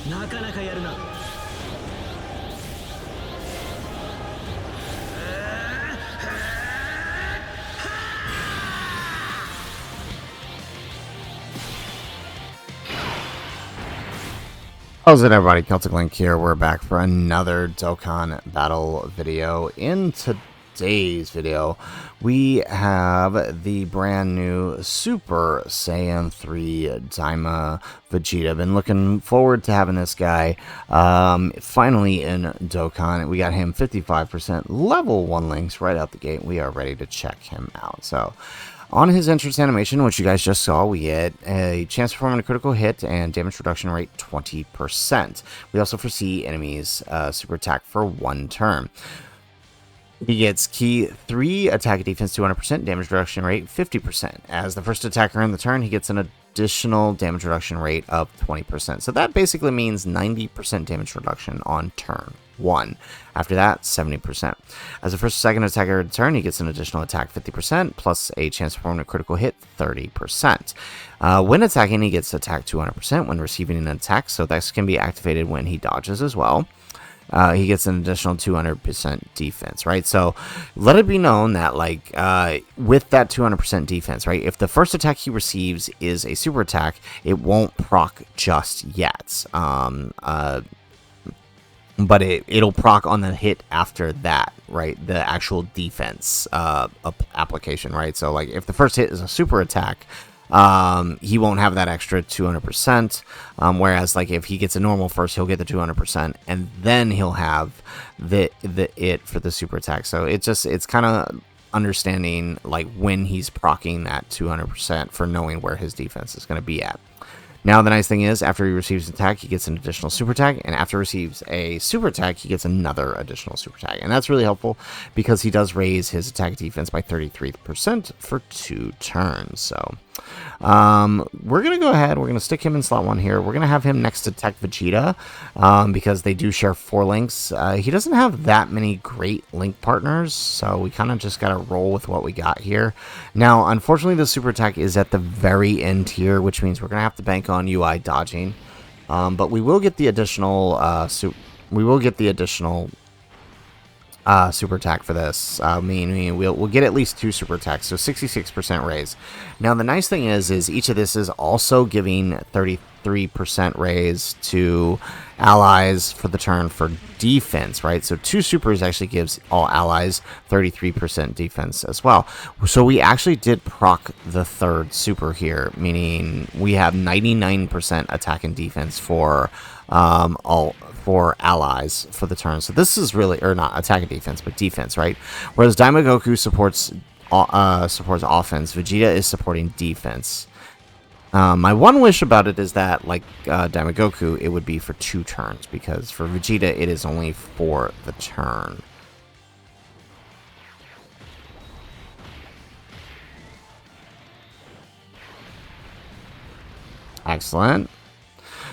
なかなかやるな。How's it, everybody? Celtic Link here. We're back for another Dokkan battle video. In today's video, we have the brand new Super Saiyan 3 Daima Vegeta. Been looking forward to having this guy finally in Dokkan. We got him 55% level 1 links right out the gate. We are ready to check him out. So, on his entrance animation, which you guys just saw, we get a chance to perform a critical hit and damage reduction rate 20%. We also foresee enemies super attack for 1 turn. He gets key 3 attack defense 200%, damage reduction rate 50%. As the first attacker in the turn, he gets an additional damage reduction rate of 20%. So that basically means 90% damage reduction on turn 1. After that, 70%. As the first or second attacker in the turn, he gets an additional attack 50%, plus a chance to perform a critical hit 30%. When attacking, he gets attack 200% when receiving an attack, so this can be activated when he dodges as well. He gets an additional 200% defense, right? So let it be known that, like, with that 200% defense, right, if the first attack he receives is a super attack, it won't proc just yet. But it'll proc on the hit after that, right? The actual defense application, right? So, like, if the first hit is a super attack, he won't have that extra 200%, whereas, like, if he gets a normal first, he'll get the 200%, and then he'll have the it for the super attack. So it's kind of understanding, like, when he's proccing that 200% for knowing where his defense is going to be at. Now, the nice thing is, after he receives an attack, he gets an additional super attack, and after he receives a super attack, he gets another additional super attack. And that's really helpful because he does raise his attack defense by 33% for 2 turns. So, we're going to go ahead, we're going to stick him in slot 1 here. We're going to have him next to Tech Vegeta, because they do share 4 links. He doesn't have that many great link partners, so we kind of just got to roll with what we got here. Now, unfortunately, the super attack is at the very end here, which means we're going to have to bank on UI dodging, but we will get the additional super attack for this. Meaning we'll get at least 2 super attacks, so 66% raise. Now, the nice thing is each of this is also giving 33% raise to allies for the turn for defense, right? So 2 supers actually gives all allies 33% defense as well. So we actually did proc the 3rd super here, meaning we have 99% attack and defense for all 4 allies for the turn. So this is really, or not attack and defense, but defense, right? Whereas Daima Goku supports offense, Vegeta is supporting defense. My one wish about it is that, like Daima Goku, it would be for 2 turns, because for Vegeta, it is only for the turn. Excellent.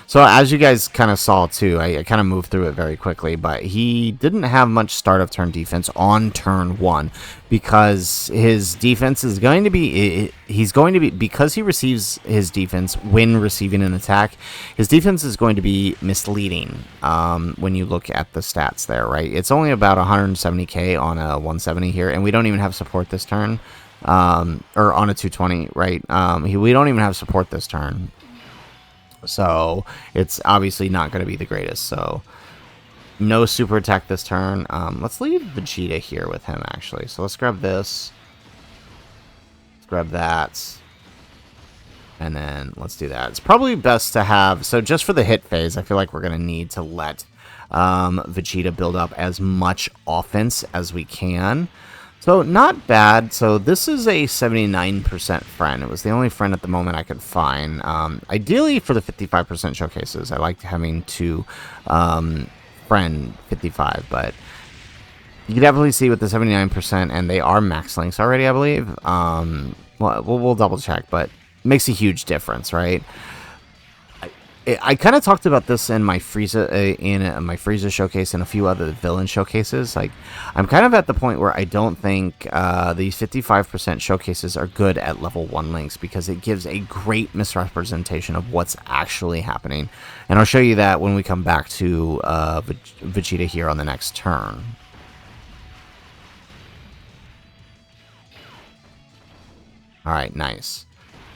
So, as you guys kind of saw, too, I kind of moved through it very quickly, but he didn't have much start of turn defense on turn 1, because his defense is going to be, because he receives his defense when receiving an attack, his defense is going to be misleading when you look at the stats there, right? It's only about 170k on a 170 here, and we don't even have support this turn, or on a 220, right? We don't even have support this turn. So it's obviously not going to be the greatest. So no super attack this turn. Let's leave Vegeta here with him, actually. So let's grab this. Let's grab that. And then let's do that. It's probably best to have... So just for the hit phase, I feel like we're going to need to let Vegeta build up as much offense as we can. So, not bad. So, this is a 79% friend. It was the only friend at the moment I could find. Ideally, for the 55% showcases, I like having 2 friend 55, but you can definitely see with the 79%, and they are max links already, I believe. Well, we'll double check, but it makes a huge difference, right? I kind of talked about this in my Frieza showcase and a few other villain showcases. Like, I'm kind of at the point where I don't think these 55% showcases are good at level 1 links, because it gives a great misrepresentation of what's actually happening. And I'll show you that when we come back to Vegeta here on the next turn. Alright, nice.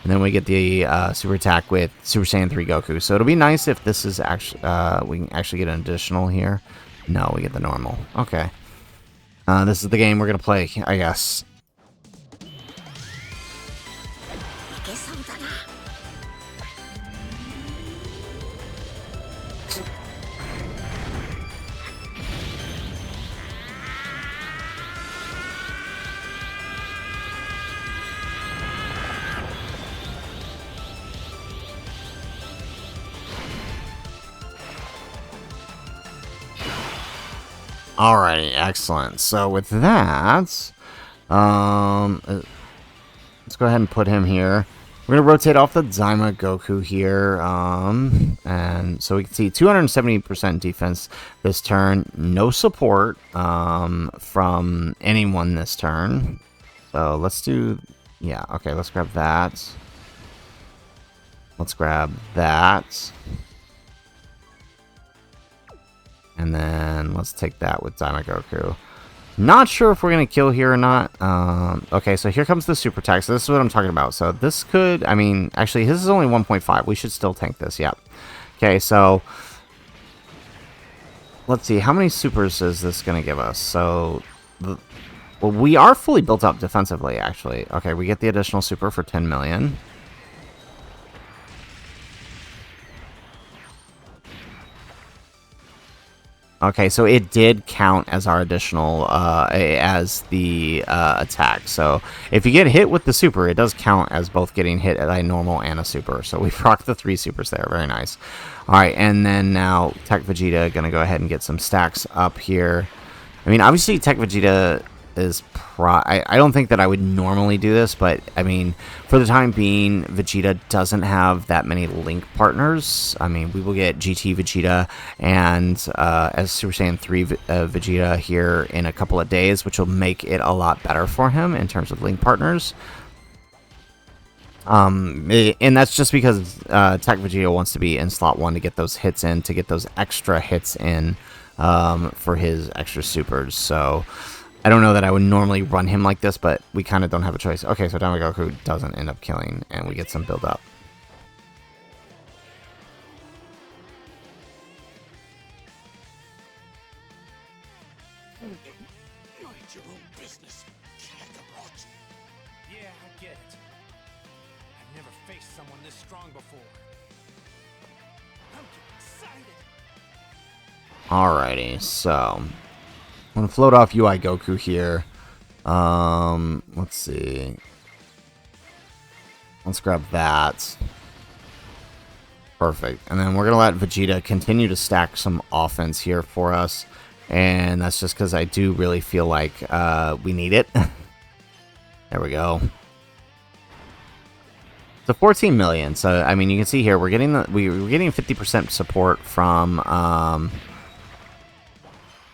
And then we get the super attack with Super Saiyan 3 Goku. So it'll be nice if this is actually, we can actually get an additional here. No, we get the normal. Okay. This is the game we're going to play, I guess. Alrighty, excellent. So with that, let's go ahead and put him here. We're going to rotate off the Daima Goku here, and so we can see 270% defense this turn. No support from anyone this turn. So let's do, yeah, okay, let's grab that. Let's grab that. And then let's take that with Daima Goku. Not sure if we're going to kill here or not. Okay, so here comes the super attack. So this is what I'm talking about. So this could, I mean, actually, his is only 1.5. We should still tank this, yeah. Okay, so let's see. How many supers is this going to give us? So, well, we are fully built up defensively, actually. Okay, we get the additional super for 10 million. Okay, so it did count as our additional, as the attack. So if you get hit with the super, it does count as both getting hit at a normal and a super. So we proc the 3 supers there. Very nice. All right, and then now Tech Vegeta going to go ahead and get some stacks up here. I mean, obviously Tech Vegeta is I don't think that I would normally do this, but I mean, for the time being, Vegeta doesn't have that many link partners. I mean, we will get GT Vegeta and as Super Saiyan 3 Vegeta here in a couple of days, which will make it a lot better for him in terms of link partners. And that's just because Tech Vegeta wants to be in slot 1 to get those hits in, to get those extra hits in for his extra supers. So I don't know that I would normally run him like this, but we kind of don't have a choice. Okay, so Daima Goku doesn't end up killing, and we get some build up. Mind your own business, Kakarot. Yeah, I get it. I've never faced someone this strong before. I'm getting excited. Alrighty, so I'm gonna float off UI Goku here. Let's see. Let's grab that. Perfect. And then we're gonna let Vegeta continue to stack some offense here for us. And that's just because I do really feel like we need it. There we go. So 14 million. So I mean, you can see here we're getting we're getting 50% support from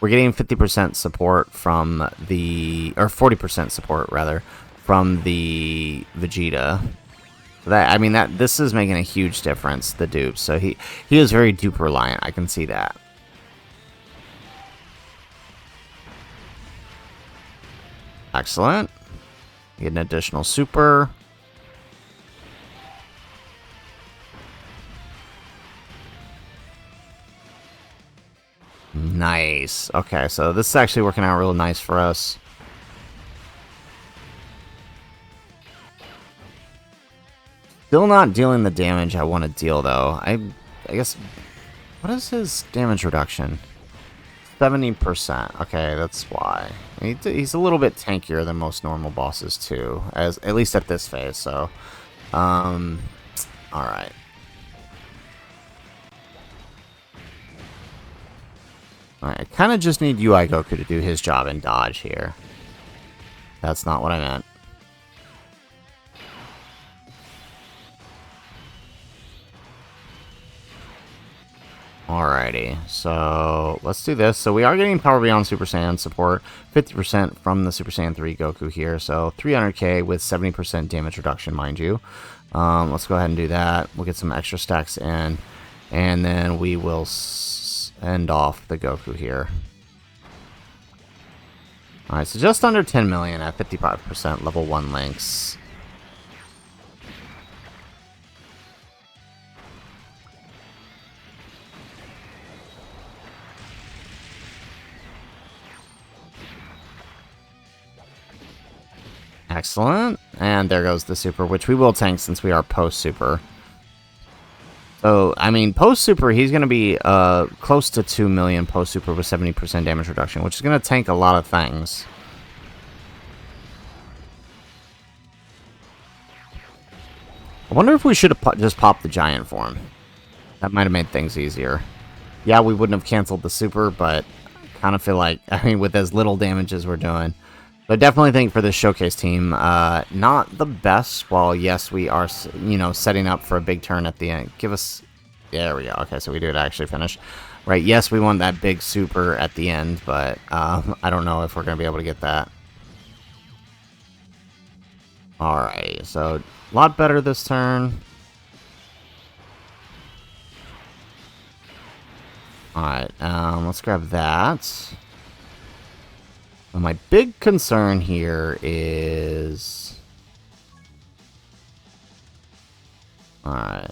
we're getting 50% support from the, or 40% support rather, from the Vegeta. That, I mean, that this is making a huge difference, the dupes. So he is very dupe reliant. I can see that. Excellent. Get an additional super. Nice. Okay, so this is actually working out real nice for us. Still not dealing the damage I want to deal, though. I guess... What is his damage reduction? 70%. Okay, that's why. He's a little bit tankier than most normal bosses, too. At least at this phase, so... Alright. Alright, I kind of just need UI Goku to do his job and dodge here. That's not what I meant. Alrighty, so let's do this. So we are getting Power Beyond Super Saiyan support, 50% from the Super Saiyan 3 Goku here, so 300k with 70% damage reduction, mind you. Let's go ahead and do that. We'll get some extra stacks in, and then we will end off the Goku here. Alright, so just under 10 million at 55% level 1 links. Excellent. And there goes the super, which we will tank since we are post-super. So, I mean, post-super, he's going to be close to 2 million post-super with 70% damage reduction, which is going to tank a lot of things. I wonder if we should have just popped the giant form. That might have made things easier. Yeah, we wouldn't have canceled the super, but I kind of feel like, I mean, with as little damage as we're doing. But I definitely think for this showcase team, not the best. While yes, we are, you know, setting up for a big turn at the end. Give us, there we go. Okay, so we did actually finish. Right, yes, we want that big super at the end, but I don't know if we're going to be able to get that. Alright, so a lot better this turn. Alright, let's grab that. Well, my big concern here is... Alright.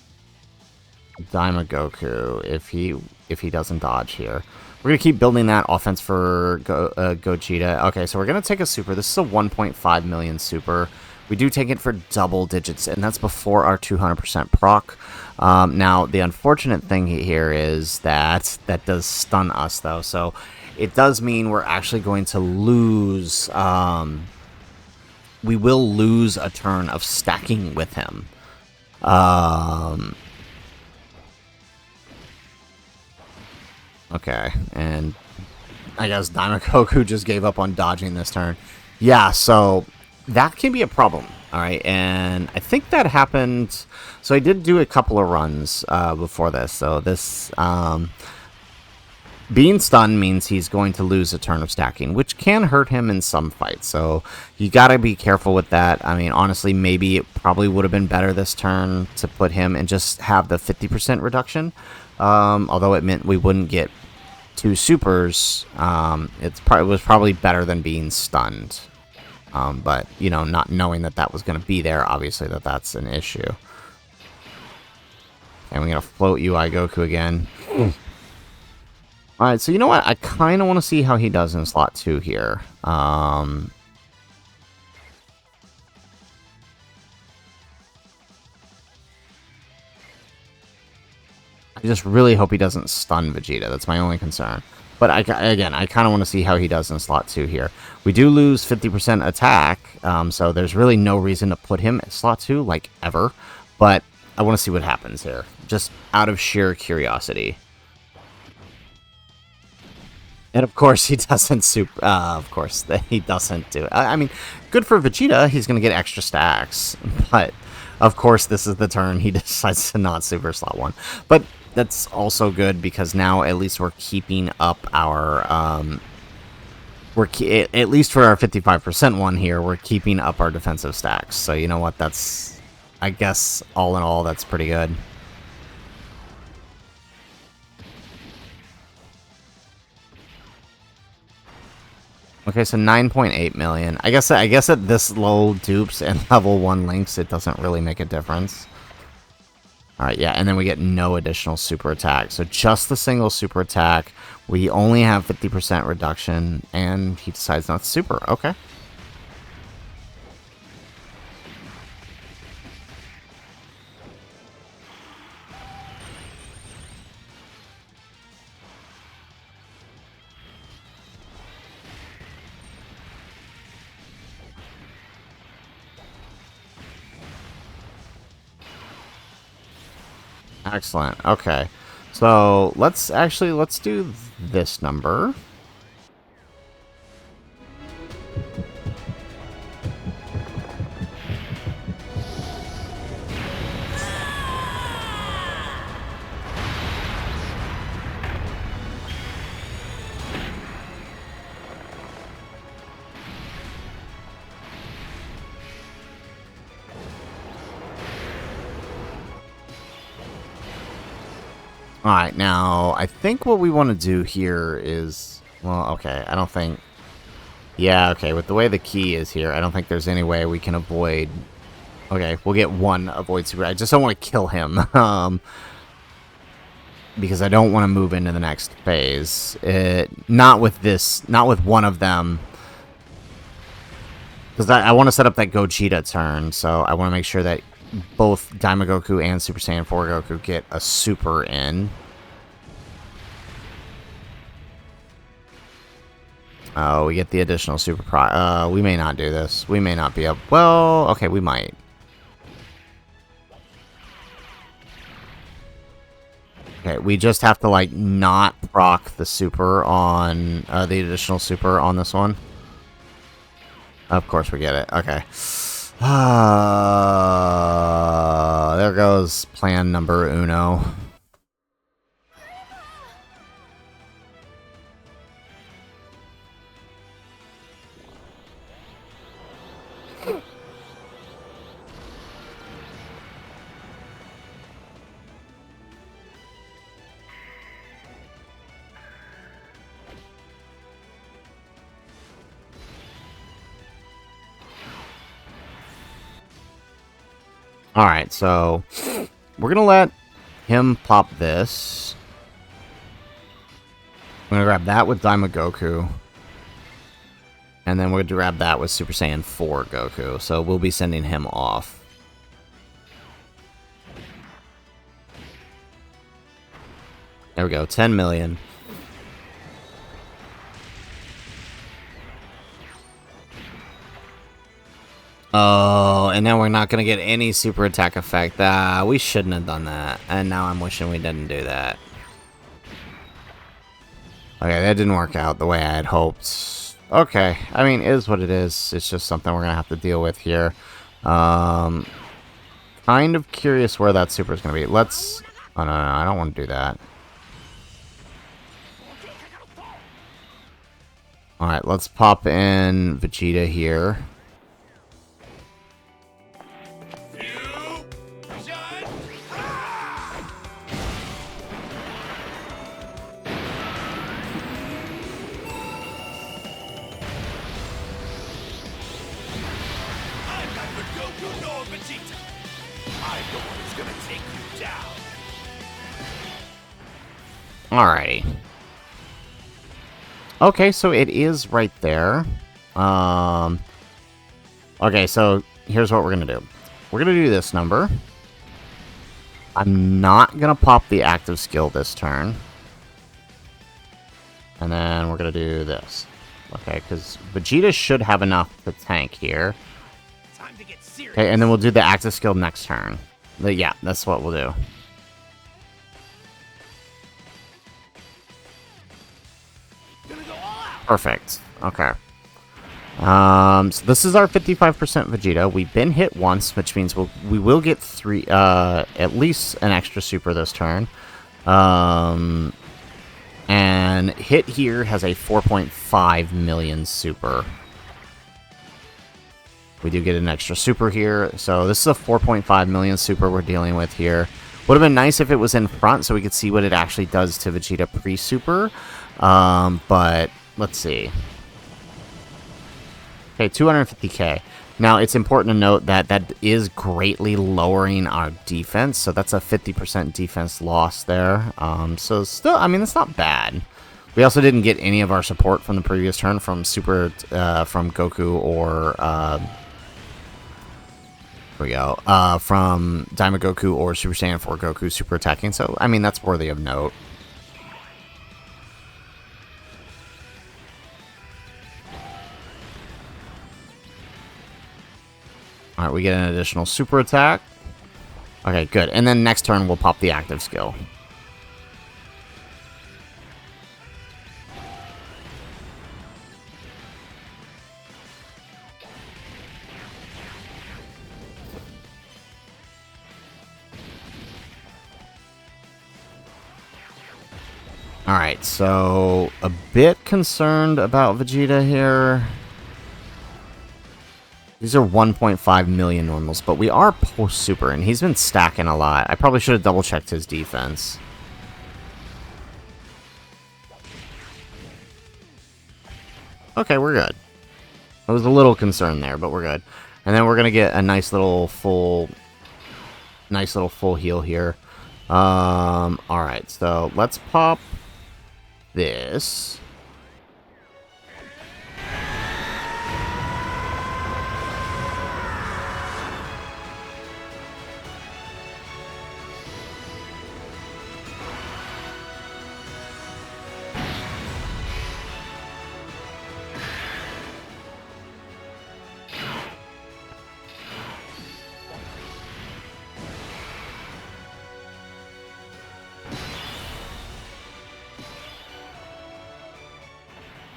Daima Goku, if he doesn't dodge here. We're going to keep building that offense for Gogeta. Okay, so we're going to take a super. This is a 1.5 million super. We do take it for double digits, and that's before our 200% proc. Now, the unfortunate thing here is that that does stun us, though. So it does mean we're actually going to lose... we will lose a turn of stacking with him. Okay, and I guess Daima Goku just gave up on dodging this turn. Yeah, so that can be a problem, alright, and I think that happened... So I did do a couple of runs before this, so this... being stunned means he's going to lose a turn of stacking, which can hurt him in some fights, so you gotta be careful with that. I mean, honestly, maybe it probably would have been better this turn to put him and just have the 50% reduction. Although it meant we wouldn't get 2 supers, it was probably better than being stunned. But, you know, not knowing that that was going to be there, obviously that's an issue. And we're going to float UI Goku again. Alright, so you know what? I kind of want to see how he does in slot 2 here. I just really hope he doesn't stun Vegeta. That's my only concern. But again, I kind of want to see how he does in slot 2 here. We do lose 50% attack, so there's really no reason to put him at slot 2, like, ever. But I want to see what happens here, just out of sheer curiosity. And of course, he doesn't of course, he doesn't do it. I mean, good for Vegeta, he's going to get extra stacks. But, of course, this is the turn he decides to not super slot 1. But that's also good because now at least we're keeping up our at least for our 55% one here, we're keeping up our defensive stacks. So you know what, that's, I guess, all in all, that's pretty good. Okay, so 9.8 million. I guess at this low dupes and level 1 links, it doesn't really make a difference. Alright, yeah, and then we get no additional super attack. So just the single super attack. We only have 50% reduction, and he decides not to super. Okay. Excellent. Okay. So let's do this number. Alright, now, I think what we want to do here is... Well, okay, I don't think... Yeah, okay, with the way the key is here, I don't think there's any way we can avoid... Okay, we'll get one avoid super. I just don't want to kill him. Because I don't want to move into the next phase. Not with this, not with one of them. Because I want to set up that Gogeta turn, so I want to make sure that both Daima Goku and Super Saiyan 4 Goku get a super in. Oh, we get the additional super we may not do this. We may not be up. Well, okay, we might. Okay, we just have to, like, not proc the super on, the additional super on this one. Of course we get it. Okay. There goes plan number uno. Alright, so we're gonna let him pop this. I'm gonna grab that with Daima Goku. And then we're gonna grab that with Super Saiyan 4 Goku. So we'll be sending him off. There we go, 10 million. Oh, and now we're not going to get any super attack effect. We shouldn't have done that. And now I'm wishing we didn't do that. Okay, that didn't work out the way I had hoped. Okay, I mean, it is what it is. It's just something we're going to have to deal with here. Kind of curious where that super is going to be. Let's... Oh, no, I don't want to do that. Alright, let's pop in Vegeta here. Alrighty. Okay, so it is right there. Okay, so here's what we're gonna do. We're gonna do this number. I'm not gonna pop the active skill this turn. And then we're gonna do this. Okay, because Vegeta should have enough to tank here. Time to get serious. Okay, and then we'll do the active skill next turn. Yeah, that's what we'll do. Perfect. Okay. So this is our 55% Vegeta. We've been hit once, which means we will get at least an extra super this turn. And hit here has a 4.5 million super. We do get an extra super here. So this is a 4.5 million super we're dealing with here. Would have been nice if it was in front so we could see what it actually does to Vegeta pre-super. But let's see. Okay, 250k. Now, it's important to note that that is greatly lowering our defense, so that's a 50% defense loss there. So still, I mean, it's not bad. We also didn't get any of our support from the previous turn from from Goku or, here we go, from Daima Goku or Super Saiyan 4 Goku super attacking, so, I mean, that's worthy of note. Alright, we get an additional super attack. Okay, good. And then next turn, we'll pop the active skill. Alright, so a bit concerned about Vegeta here. These are 1.5 million normals, but we are post-super, and he's been stacking a lot. I probably should have double-checked his defense. Okay, we're good. I was a little concerned there, but we're good. And then we're gonna get a nice little full heal here. Alright, so let's pop this.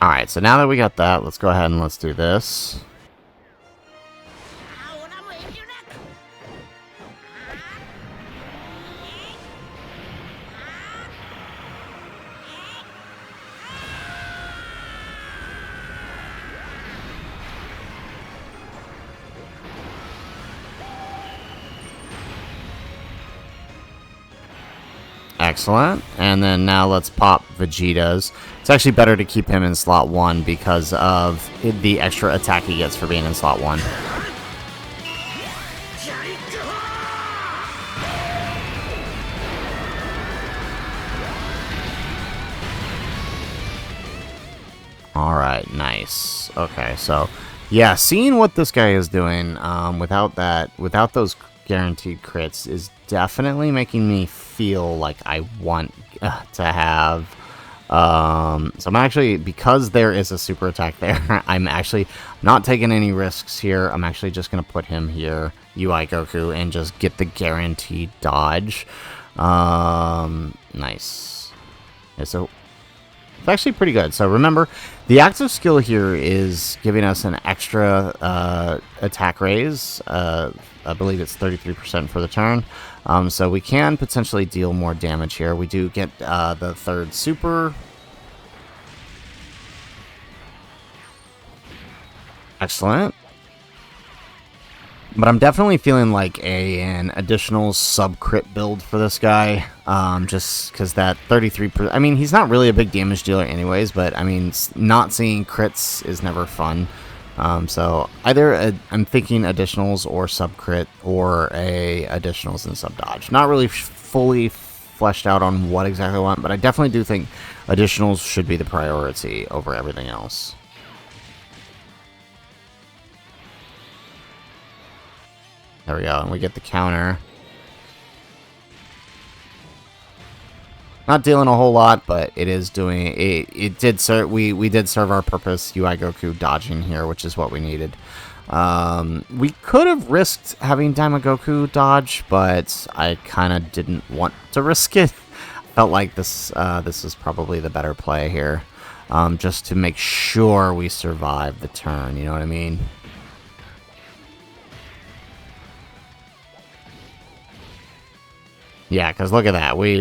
Alright, so now that we got that, let's go ahead and let's do this. Excellent. And then now let's pop Vegeta's. It's actually better to keep him in slot 1 because of the extra attack he gets for being in slot 1. Alright, nice. Okay, so yeah, seeing what this guy is doing without those guaranteed crits is definitely making me feel like I want to have so I'm actually, because there is a super attack there, I'm actually not taking any risks here. I'm actually just gonna put him here, UI Goku, and just get the guaranteed dodge. Nice. Yeah, so it's actually pretty good. So remember, the active skill here is giving us an extra attack raise. I believe it's 33% for the turn. So we can potentially deal more damage here. We do get the third super. Excellent. But I'm definitely feeling like an additional sub-crit build for this guy. Just because that 33%... I mean, he's not really a big damage dealer anyways, but, I mean, not seeing crits is never fun. So, either I'm thinking additionals or sub-crit, or additionals and sub-dodge. Not really fully fleshed out on what exactly I want, but I definitely do think additionals should be the priority over everything else. There we go, and we get the counter. Not dealing a whole lot, but it is doing it. It did serve. We did serve our purpose. UI Goku dodging here, which is what we needed. We could have risked having Daima Goku dodge, but I kind of didn't want to risk it. Felt like this is probably the better play here, just to make sure we survive the turn. You know what I mean? Yeah, because look at that. We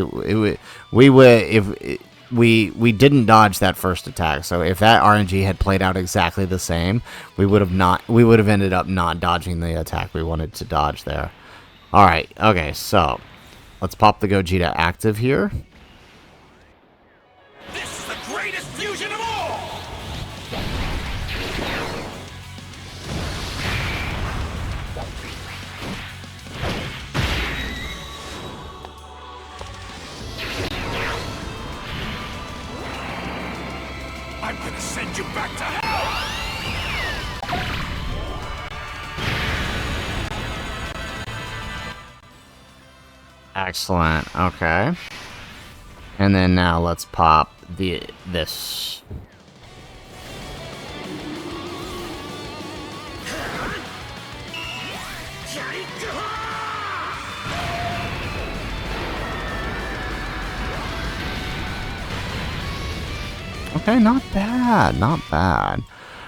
didn't dodge that first attack. So if that RNG had played out exactly the same, we would have ended up not dodging the attack we wanted to dodge there. All right. Okay. So let's pop the Gogeta active here. This is the greatest fusion of all! I'm gonna send you back to hell! Excellent. Okay. And then now let's pop this. Okay, not bad, not bad.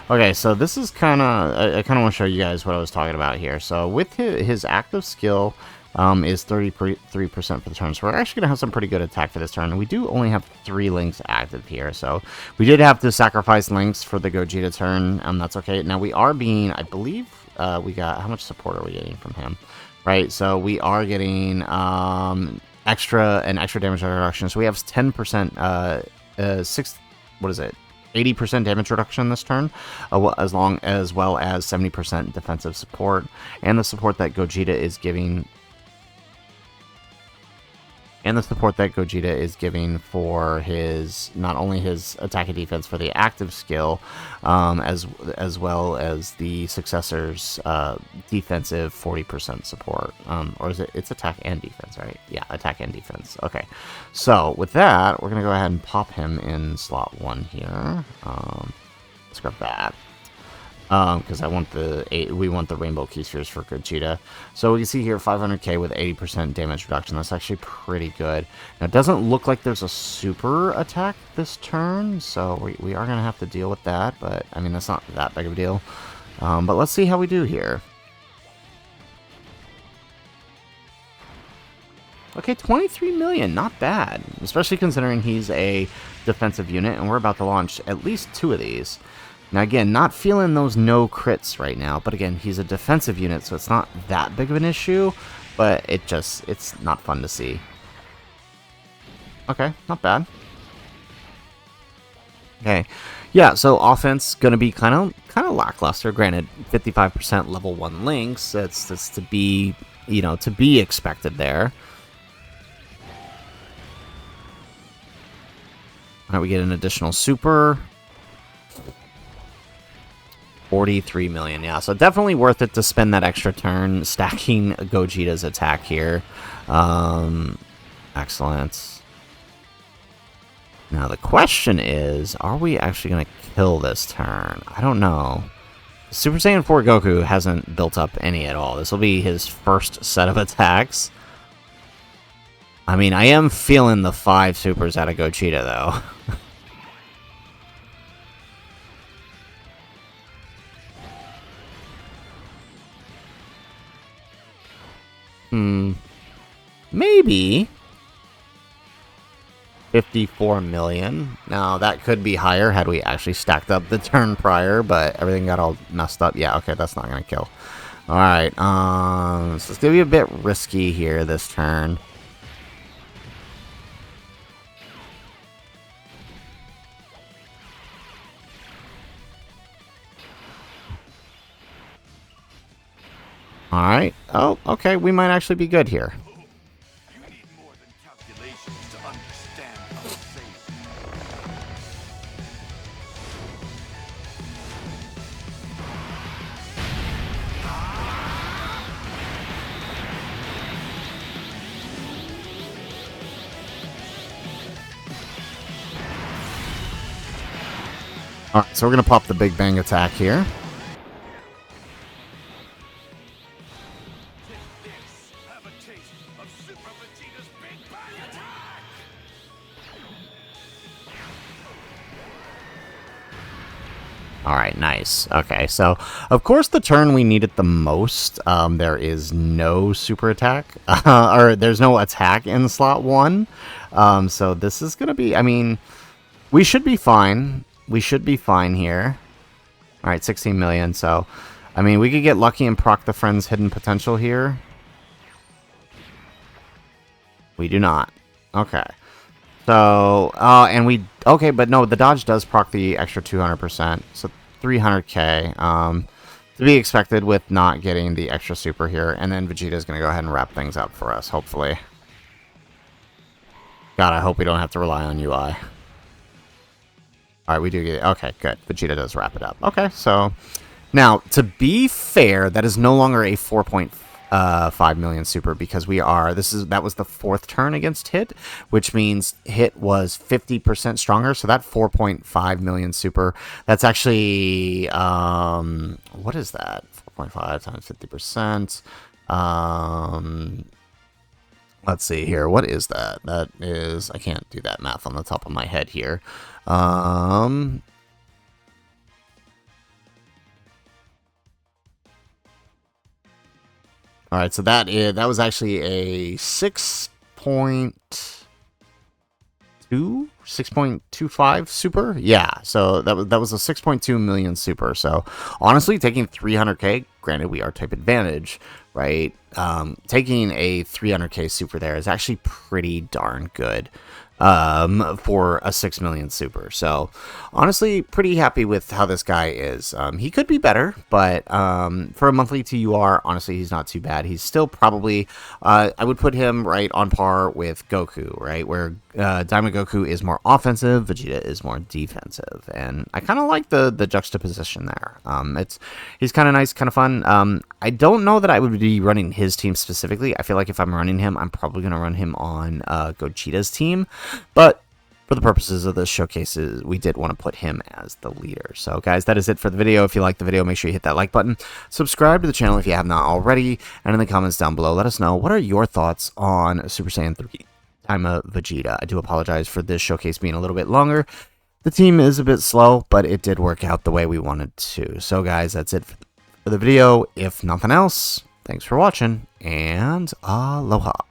Okay, so this is kind of, I kind of want to show you guys what I was talking about here. So with his active skill is 33% for the turn, so we're actually going to have some pretty good attack for this turn. And we do only have 3 links active here, so we did have to sacrifice links for the Gogeta turn, that's okay. Now we are being, I believe, we got, how much support are we getting from him? Right, so we are getting extra damage reduction, so we have 10%, what is it? 80% damage reduction this turn, as well as 70% defensive support, and the support that Gogeta is giving. For his, not only his attack and defense for the active skill, as well as the successor's defensive 40% support. Or is it? It's attack and defense, right? Yeah, attack and defense. Okay, so with that, we're gonna go ahead and pop him in slot 1 here. Let's grab that. Because we want the rainbow key spheres for Gogeta. So we can see here 500k with 80% damage reduction. That's actually pretty good. Now it doesn't look like there's a super attack this turn, so we are gonna have to deal with that. But I mean, that's not that big of a deal. But let's see how we do here. Okay, 23 million, not bad, especially considering he's a defensive unit, and we're about to launch at least 2 of these. Now again, not feeling those no crits right now, but again, he's a defensive unit, so it's not that big of an issue, but it's not fun to see. Okay, not bad. Okay, yeah, so offense gonna be kind of lackluster. Granted, 55% level 1 links, that's to be, to be expected there. All right, we get an additional super. 43 million, yeah, so definitely worth it to spend that extra turn stacking Gogeta's attack here. Excellent. Now the question is, are we actually going to kill this turn? I don't know. Super Saiyan 4 Goku hasn't built up any at all. This will be his first set of attacks. I mean, I am feeling the 5 supers out of Gogeta, though. Maybe 54 million. Now, that could be higher had we actually stacked up the turn prior, but everything got all messed up. Yeah, okay, that's not going to kill. Alright, so it's going to be a bit risky here this turn. Alright. Oh, okay, we might actually be good here. You need more than calculations to understand how safe. Alright, so we're going to pop the Big Bang attack here. Have a taste of Super Vegeta's Big Bang Attack! Alright, nice. Okay, so, of course, the turn we needed the most, there is no super attack, or there's no attack in slot 1, so this is going to be, I mean, we should be fine. We should be fine here. Alright, 16 million, so, I mean, we could get lucky and proc the friend's hidden potential here. We do not. Okay. So, and we... Okay, but no, the dodge does proc the extra 200%. So, 300k. To be expected with not getting the extra super here. And then Vegeta's going to go ahead and wrap things up for us, hopefully. God, I hope we don't have to rely on UI. Alright, we do get it. Okay, good. Vegeta does wrap it up. Okay, so... Now, to be fair, that is no longer a 4.5 million super because we are... That was the 4th turn against Hit, which means Hit was 50% stronger, so that 4.5 million super, that's actually... what is that? 4.5 times 50%. Let's see here. What is that? That is... I can't do that math on the top of my head here. Alright, so that was actually a 6.25 super. Yeah, so that was a 6.2 million super. So honestly, taking 300k, granted we are type advantage, right? Taking a 300k super there is actually pretty darn good. for a 6 million super. So honestly, pretty happy with how this guy is. He could be better, but for a monthly TUR, honestly, he's not too bad. He's still probably, I would put him right on par with Goku, right? Where Daima Goku is more offensive, Vegeta is more defensive. And I kind of like the juxtaposition there. He's kind of nice, kind of fun. I don't know that I would be running his team specifically. I feel like if I'm running him, I'm probably going to run him on Gogeta's team. But for the purposes of this showcases, we did want to put him as the leader. So guys, that is it for the video. If you like the video, make sure you hit that like button. Subscribe to the channel if you have not already. And in the comments down below, let us know, what are your thoughts on Super Saiyan 3 Daima Vegeta? I do apologize for this showcase being a little bit longer. The team is a bit slow, but it did work out the way we wanted to. So guys, that's it for the video. If nothing else, thanks for watching, and aloha.